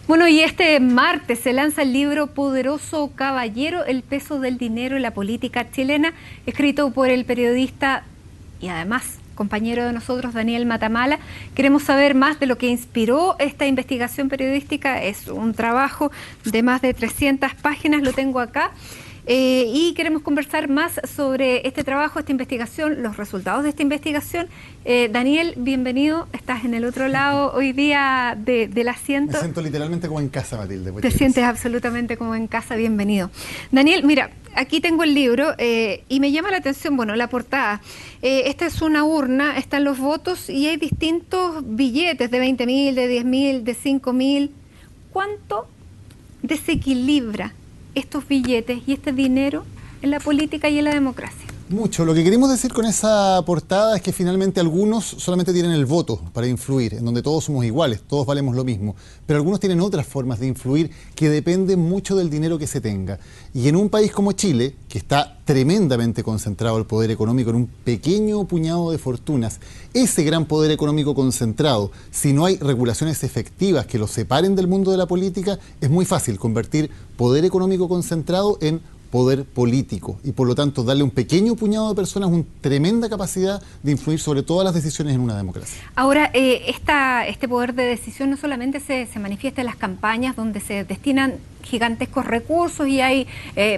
Bueno, y este martes se lanza el libro Poderoso Caballero, el peso del dinero en la política chilena, escrito por el periodista y además compañero de nosotros, Daniel Matamala. Queremos saber más de lo que inspiró esta investigación periodística. Es un trabajo de más de 300 páginas, lo tengo acá. Y queremos conversar más sobre este trabajo, esta investigación, los resultados de esta investigación. Daniel, bienvenido. Estás en el otro lado hoy día del asiento. Me siento literalmente como en casa, Matilde. Te sientes absolutamente como en casa. Bienvenido. Daniel, mira, aquí tengo el libro y me llama la atención, bueno, la portada. Esta es una urna, están los votos y hay distintos billetes de 20.000, de 10.000, de 5.000. ¿Cuánto desequilibra estos billetes y este dinero en la política y en la democracia? Mucho. Lo que queremos decir con esa portada es que finalmente algunos solamente tienen el voto para influir, en donde todos somos iguales, todos valemos lo mismo, pero algunos tienen otras formas de influir que dependen mucho del dinero que se tenga. Y en un país como Chile, que está tremendamente concentrado el poder económico en un pequeño puñado de fortunas, ese gran poder económico concentrado, si no hay regulaciones efectivas que lo separen del mundo de la política, es muy fácil convertir poder económico concentrado en poder político y por lo tanto darle a un pequeño puñado de personas una tremenda capacidad de influir sobre todas las decisiones en una democracia. Ahora, este poder de decisión no solamente se manifiesta en las campañas donde se destinan gigantescos recursos y hay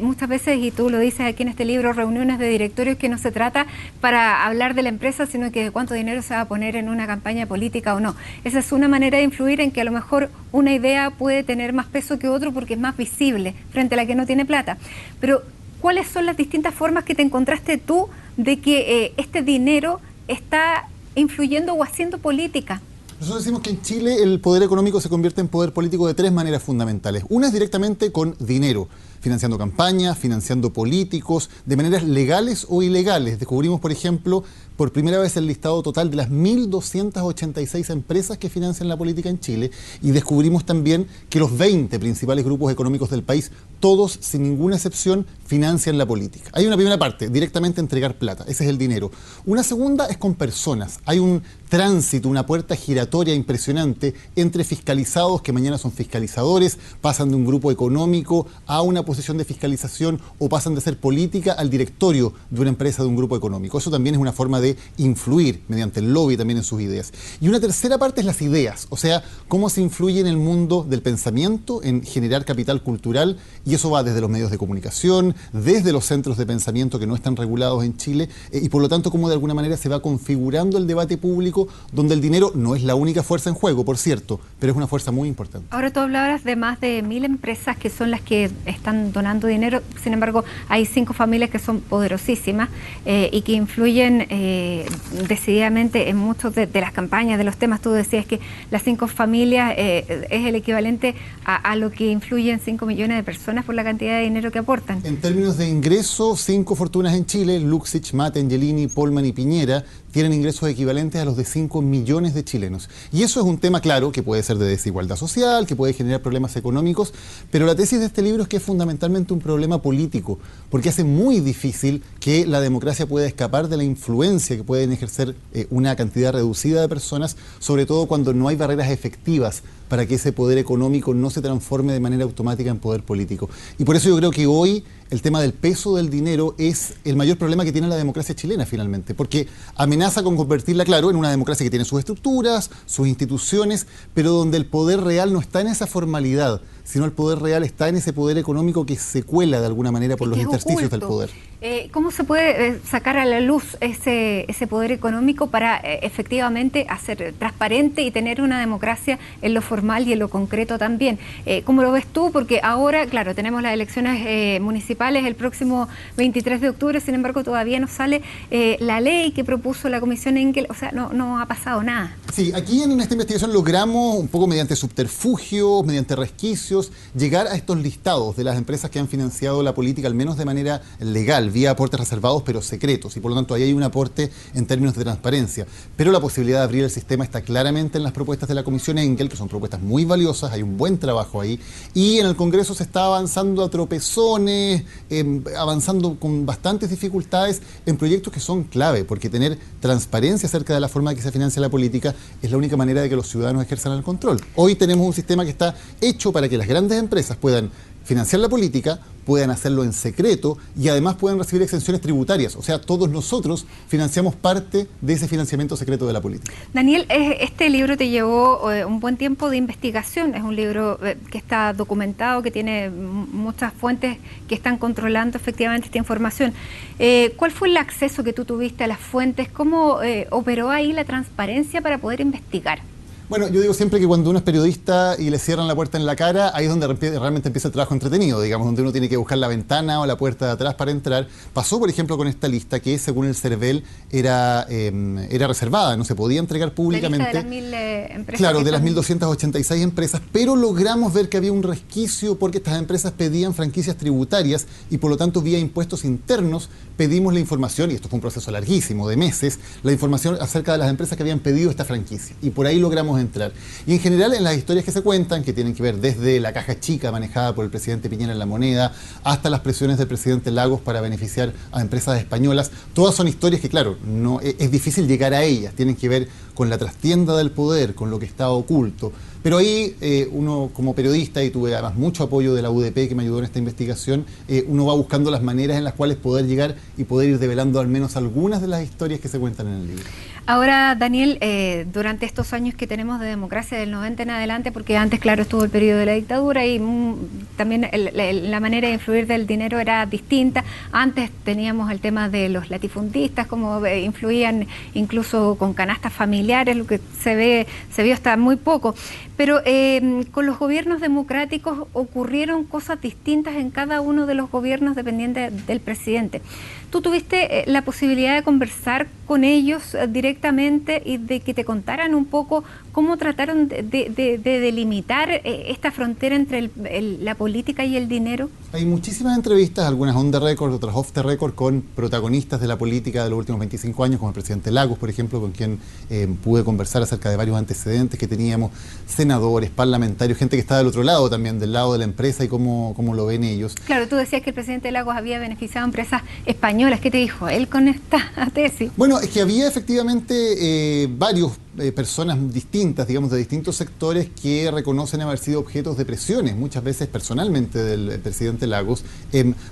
muchas veces, y tú lo dices aquí en este libro, reuniones de directorios que no se trata para hablar de la empresa, sino que de cuánto dinero se va a poner en una campaña política o no. Esa es una manera de influir en que a lo mejor una idea puede tener más peso que otro porque es más visible frente a la que no tiene plata. Pero, ¿cuáles son las distintas formas que te encontraste tú de que este dinero está influyendo o haciendo política? Nosotros decimos que en Chile el poder económico se convierte en poder político de tres maneras fundamentales. Una es directamente con dinero, financiando campañas, financiando políticos, de maneras legales o ilegales. Descubrimos, por ejemplo, por primera vez el listado total de las 1.286 empresas que financian la política en Chile y descubrimos también que los 20 principales grupos económicos del país, todos, sin ninguna excepción, financian la política. Hay una primera parte, directamente entregar plata, ese es el dinero. Una segunda es con personas. Hay un tránsito, una puerta giratoria impresionante entre fiscalizados, que mañana son fiscalizadores, pasan de un grupo económico a una posición de fiscalización o pasan de ser política al directorio de una empresa, de un grupo económico. Eso también es una forma de influir mediante el lobby también en sus ideas. Y una tercera parte es las ideas, o sea, cómo se influye en el mundo del pensamiento, en generar capital cultural, y eso va desde los medios de comunicación, desde los centros de pensamiento que no están regulados en Chile, y por lo tanto cómo de alguna manera se va configurando el debate público, donde el dinero no es la única fuerza en juego, por cierto, pero es una fuerza muy importante. Ahora tú hablabas de más de 1.000 empresas que son las que están donando dinero, sin embargo hay 5 familias que son poderosísimas y que influyen decididamente en muchos de las campañas, de los temas. Tú decías que las 5 familias es el equivalente a lo que influyen 5 millones de personas por la cantidad de dinero que aportan. En términos de ingresos, 5 fortunas en Chile, Luxich, Mate, Angelini, Polman y Piñera, tienen ingresos equivalentes a los de 5 millones de chilenos. Y eso es un tema, claro, que puede ser de desigualdad social, que puede generar problemas económicos, pero la tesis de este libro es que es fundamentalmente un problema político, porque hace muy difícil que la democracia pueda escapar de la influencia que pueden ejercer una cantidad reducida de personas, sobre todo cuando no hay barreras efectivas para que ese poder económico no se transforme de manera automática en poder político. Y por eso yo creo que hoy el tema del peso del dinero es el mayor problema que tiene la democracia chilena finalmente, porque amenaza con convertirla, claro, en una democracia que tiene sus estructuras, sus instituciones, pero donde el poder real no está en esa formalidad, sino el poder real está en ese poder económico que se cuela de alguna manera por los intersticios del poder. ¿Cómo se puede sacar a la luz ese poder económico para efectivamente hacer transparente y tener una democracia en lo formal y en lo concreto también? ¿Cómo lo ves tú? Porque ahora, claro, tenemos las elecciones municipales el próximo 23 de octubre, sin embargo todavía no sale la ley que propuso la Comisión Engel, o sea, no ha pasado nada. Sí, aquí en esta investigación logramos, un poco mediante subterfugios, mediante resquicios, servicios, llegar a estos listados de las empresas que han financiado la política, al menos de manera legal, vía aportes reservados pero secretos, y por lo tanto ahí hay un aporte en términos de transparencia. Pero la posibilidad de abrir el sistema está claramente en las propuestas de la Comisión Engelk, que son propuestas muy valiosas, hay un buen trabajo ahí, y en el Congreso se está avanzando a tropezones, avanzando con bastantes dificultades en proyectos que son clave, porque tener transparencia acerca de la forma en que se financia la política es la única manera de que los ciudadanos ejerzan el control. Hoy tenemos un sistema que está hecho para que las grandes empresas puedan financiar la política, puedan hacerlo en secreto y además puedan recibir exenciones tributarias. O sea, todos nosotros financiamos parte de ese financiamiento secreto de la política. Daniel, este libro te llevó un buen tiempo de investigación. Es un libro que está documentado, que tiene muchas fuentes que están controlando efectivamente esta información. ¿Cuál fue el acceso que tú tuviste a las fuentes? ¿Cómo operó ahí la transparencia para poder investigar? Bueno, yo digo siempre que cuando uno es periodista y le cierran la puerta en la cara, ahí es donde realmente empieza el trabajo entretenido, digamos, donde uno tiene que buscar la ventana o la puerta de atrás para entrar. Pasó, por ejemplo, con esta lista que, según el CERVEL, era reservada, no se podía entregar públicamente. La lista de las 1000 empresas. Claro, de las 1286 empresas, pero logramos ver que había un resquicio porque estas empresas pedían franquicias tributarias y, por lo tanto, vía impuestos internos, pedimos la información, y esto fue un proceso larguísimo, de meses, la información acerca de las empresas que habían pedido esta franquicia. Y por ahí logramos entrar. Y en general, en las historias que se cuentan, que tienen que ver desde la caja chica manejada por el presidente Piñera en La Moneda, hasta las presiones del presidente Lagos para beneficiar a empresas españolas, todas son historias que, claro, no es difícil llegar a ellas, tienen que ver con la trastienda del poder, con lo que está oculto. Pero ahí uno, como periodista, y tuve además mucho apoyo de la UDP que me ayudó en esta investigación, uno va buscando las maneras en las cuales poder llegar y poder ir develando al menos algunas de las historias que se cuentan en el libro. Ahora, Daniel, durante estos años que tenemos de democracia del 90 en adelante, porque antes, claro, estuvo el periodo de la dictadura y también la manera de influir del dinero era distinta. Antes teníamos el tema de los latifundistas, como influían incluso con canastas familiares, lo que se vio hasta muy poco. Pero con los gobiernos democráticos ocurrieron cosas distintas en cada uno de los gobiernos dependiente del presidente. ¿Tú tuviste la posibilidad de conversar con ellos directamente y de que te contaran un poco cómo trataron de delimitar esta frontera entre la política y el dinero? Hay muchísimas entrevistas, algunas on the record, otras off the record, con protagonistas de la política de los últimos 25 años, como el presidente Lagos, por ejemplo, con quien pude conversar acerca de varios antecedentes que teníamos, senadores, parlamentarios, gente que está del otro lado también, del lado de la empresa y cómo lo ven ellos. Claro, tú decías que el presidente Lagos había beneficiado a empresas españolas. ¿Qué te dijo él con esta tesis? Bueno, es que había efectivamente varios personas distintas, digamos, de distintos sectores que reconocen haber sido objetos de presiones, muchas veces personalmente del presidente Lagos,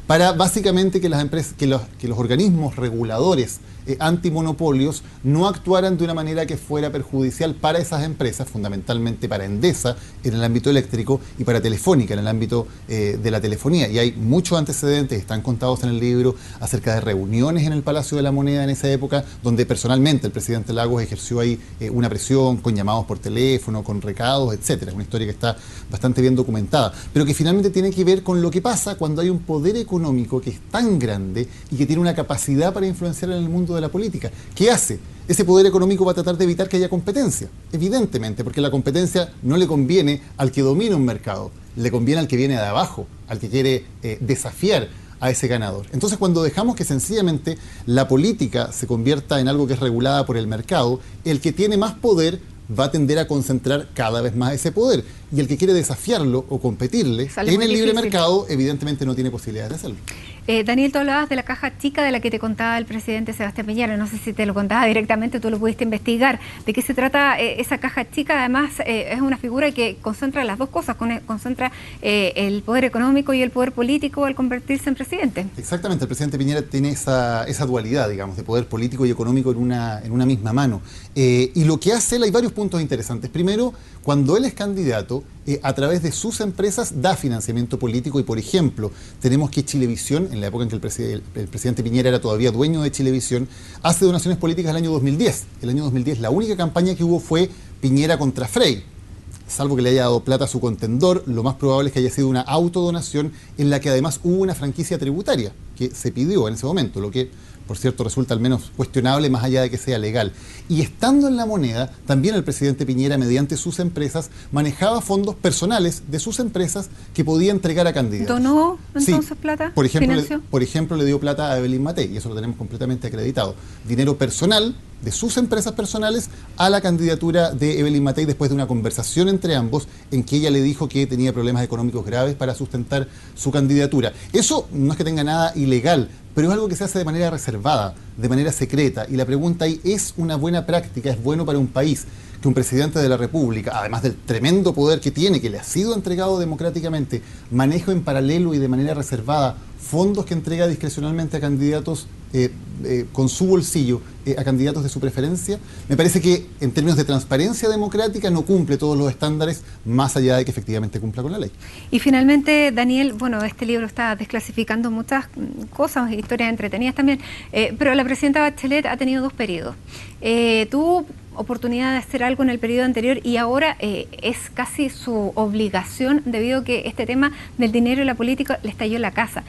para básicamente que las empresas, que los organismos reguladores antimonopolios no actuaran de una manera que fuera perjudicial para esas empresas, fundamentalmente para Endesa en el ámbito eléctrico y para Telefónica en el ámbito de la telefonía. Y hay muchos antecedentes, están contados en el libro, acerca de reuniones en el Palacio de la Moneda en esa época, donde personalmente el presidente Lagos ejerció ahí una presión con llamados por teléfono, con recados, etcétera. Es una historia que está bastante bien documentada, pero que finalmente tiene que ver con lo que pasa cuando hay un poder económico que es tan grande y que tiene una capacidad para influenciar en el mundo de la política. ¿Qué hace? Ese poder económico va a tratar de evitar que haya competencia, evidentemente, porque la competencia no le conviene al que domina un mercado, le conviene al que viene de abajo, al que quiere desafiar a ese ganador. Entonces, cuando dejamos que sencillamente la política se convierta en algo que es regulada por el mercado, el que tiene más poder va a tender a concentrar cada vez más ese poder. Y el que quiere desafiarlo o competirle en el libre mercado, evidentemente no tiene posibilidades de hacerlo. Daniel, tú hablabas de la caja chica de la que te contaba el presidente Sebastián Piñera. No sé si te lo contaba directamente, tú lo pudiste investigar. ¿De qué se trata esa caja chica? Además, es una figura que concentra las dos cosas, concentra el poder económico y el poder político al convertirse en presidente. Exactamente, el presidente Piñera tiene esa dualidad, digamos, de poder político y económico en una misma mano. Y lo que hace él, hay varios puntos interesantes. Primero, cuando él es candidato, a través de sus empresas da financiamiento político y, por ejemplo, tenemos que Chilevisión, en la época en que el presidente Piñera era todavía dueño de Chilevisión, hace donaciones políticas el año 2010. El año 2010 la única campaña que hubo fue Piñera contra Frey. Salvo que le haya dado plata a su contendor, lo más probable es que haya sido una autodonación en la que además hubo una franquicia tributaria que se pidió en ese momento, lo que por cierto, resulta al menos cuestionable más allá de que sea legal. Y estando en la moneda, también el presidente Piñera, mediante sus empresas, manejaba fondos personales de sus empresas que podía entregar a candidatos. ¿Donó entonces Sí. plata? Por ejemplo, le dio plata a Evelyn Matei, y eso lo tenemos completamente acreditado. Dinero personal de sus empresas personales a la candidatura de Evelyn Matei después de una conversación entre ambos en que ella le dijo que tenía problemas económicos graves para sustentar su candidatura. Eso no es que tenga nada ilegal, pero es algo que se hace de manera reservada, de manera secreta, y la pregunta ahí, ¿es una buena práctica, es bueno para un país que un presidente de la República, además del tremendo poder que tiene, que le ha sido entregado democráticamente, maneje en paralelo y de manera reservada fondos que entrega discrecionalmente a candidatos con su bolsillo, a candidatos de su preferencia? Me parece que en términos de transparencia democrática no cumple todos los estándares, más allá de que efectivamente cumpla con la ley. Y finalmente, Daniel, bueno, este libro está desclasificando muchas cosas, historias entretenidas también, pero la presidenta Bachelet ha tenido 2 periodos. Tuvo oportunidad de hacer algo en el periodo anterior y ahora es casi su obligación, debido a que este tema del dinero y la política le estalló en la casa.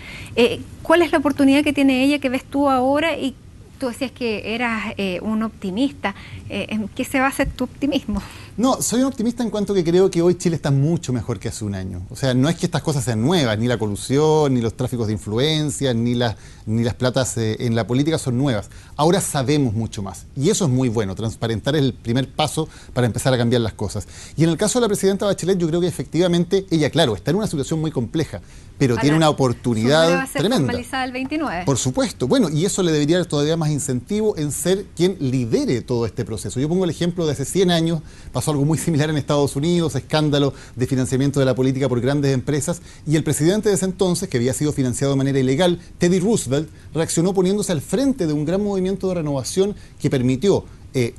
¿Cuál es la oportunidad que tiene ella, que ves tú ahora? Y tú decías que eras un optimista. ¿En qué se basa tu optimismo? No, soy un optimista en cuanto que creo que hoy Chile está mucho mejor que hace un año. O sea, no es que estas cosas sean nuevas, ni la colusión, ni los tráficos de influencia, ni las platas en la política son nuevas. Ahora sabemos mucho más y eso es muy bueno. Transparentar es el primer paso para empezar a cambiar las cosas. Y en el caso de la presidenta Bachelet, yo creo que efectivamente ella, claro, está en una situación muy compleja, pero tiene una oportunidad va a ser tremenda. Formalizada el 29. Por supuesto. Bueno, y eso le debería dar todavía más incentivo en ser quien lidere todo este proceso. Yo pongo el ejemplo de hace 100 años, pasó algo muy similar en Estados Unidos, escándalo de financiamiento de la política por grandes empresas, y el presidente de ese entonces, que había sido financiado de manera ilegal, Teddy Roosevelt, reaccionó poniéndose al frente de un gran movimiento de renovación que permitió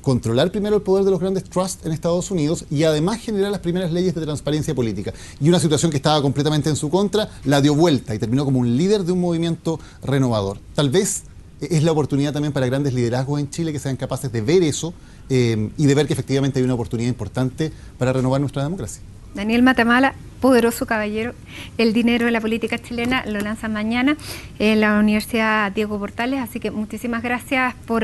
controlar primero el poder de los grandes trusts en Estados Unidos y además generar las primeras leyes de transparencia política. Y una situación que estaba completamente en su contra, la dio vuelta y terminó como un líder de un movimiento renovador. Tal vez es la oportunidad también para grandes liderazgos en Chile que sean capaces de ver eso y de ver que efectivamente hay una oportunidad importante para renovar nuestra democracia. Daniel Matamala, poderoso caballero. El dinero de la política chilena lo lanzan mañana en la Universidad Diego Portales, así que muchísimas gracias por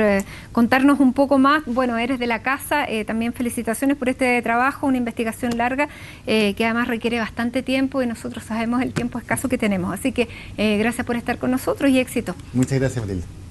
contarnos un poco más. Bueno, eres de la casa, también felicitaciones por este trabajo, una investigación larga que además requiere bastante tiempo y nosotros sabemos el tiempo escaso que tenemos. Así que gracias por estar con nosotros y éxito. Muchas gracias, Matilde.